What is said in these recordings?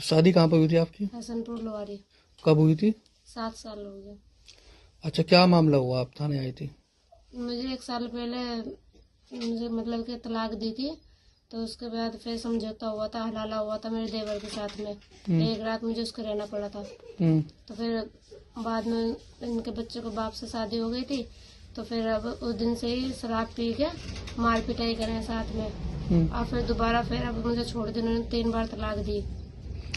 शादी कहाँ पर हुई थी आपकी? हसनपुर लोहारी। कब हुई थी? 7 साल हो गए। अच्छा, क्या मामला हुआ, आप थाने आई थी? मुझे 1 साल पहले मुझे मतलब कि तलाक दी थी। तो उसके बाद फिर समझौता हुआ था, हलाला हुआ था मेरे देवर के साथ में। एक रात मुझे उसके रहना पड़ा था। तो फिर बाद में इनके बच्चे को बाप से शादी हो गई थी। तो फिर अब उस दिन से ही शराब पी के मार पिटाई करें साथ में। और फिर दोबारा फिर अब मुझे छोड़ दी, उन्होंने 3 बार तलाक दी।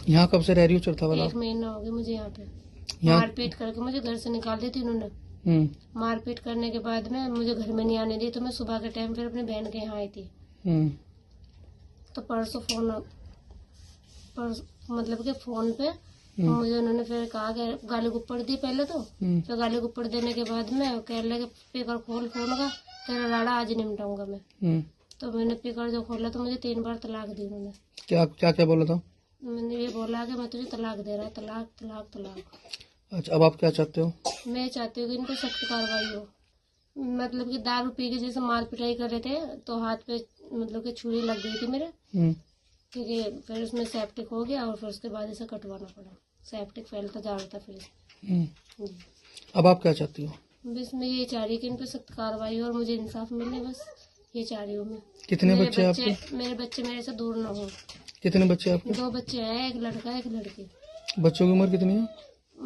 यहाँ कब से रह रही हो चौथा वाला? 1 महीना हो गया मुझे यहाँ पे। यहाँ? मारपीट करके मुझे घर से निकाल दी थी उन्होंने। मारपीट करने के बाद में मुझे घर में नहीं आने दी। तो मैं सुबह के टाइम फिर अपनी बहन के यहाँ आई थी। तो परसों मतलब के फोन पे मुझे उन्होंने फिर कहा कि गाली गुप्पड़ दी पहले तो। फिर गाली गुप्पड़ देने के बाद में कह लगे स्पीकर खोल फोन का, तेरा लाड़ा आज निपटाऊंगा मैं। तो मैंने स्पीकर जो खोला तो मुझे 3 बार तलाक दी उन्होंने। क्या क्या क्या बोला था? मैंने ये बोला कि मैं तुझे तलाक दे रहा, तलाक तलाक तलाक। अच्छा, अब आप क्या चाहते हो? मैं चाहती हूँ कि इनको सख्त कार्रवाई हो। मतलब कि दारू पी के जैसे मार पिटाई कर रहे थे तो हाथ पे मतलब कि छुरी लग गई थी मेरे। क्योंकि फिर उसमें सेप्टिक हो गया और फिर उसके बाद इसे कटवाना पड़ा। सेप्टिक फैलता जा रहा था फिर। अब आप क्या चाहती हो? बस मैं ये चाह रही कि इन पे सख्त कार्रवाई हो और मुझे इंसाफ मिले, बस ये चाह रही हूँ मैं। कितने बच्चे हैं आपके? मेरे बच्चे मेरे से दूर ना हो। कितने बच्चे आपके? 2 बच्चे हैं, एक लड़का एक लड़की। बच्चों की उम्र कितनी है?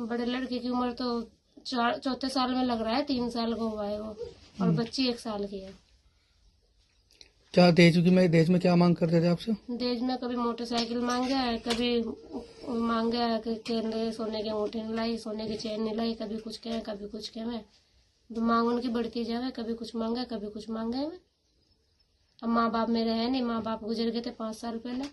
बड़े लड़के की उम्र तो 4 साल में लग रहा है, 3 साल का हुआ है वो। और बच्ची 1 साल की है। क्या दहेज में क्या मांग करते थे आपसे? दहेज में कभी मोटरसाइकिल मांगा है, कभी मांगा है कि सोने के अंगूठे नहीं लाई, सोने की चेन नहीं लाई, कभी कुछ कहे कभी कुछ कहे। तो मांग उनकी बढ़ती जावे, कभी कुछ मांगा कभी कुछ मांगा है। अब माँ बाप मेरे है नहीं, माँ बाप गुजर गए थे 5 साल पहले।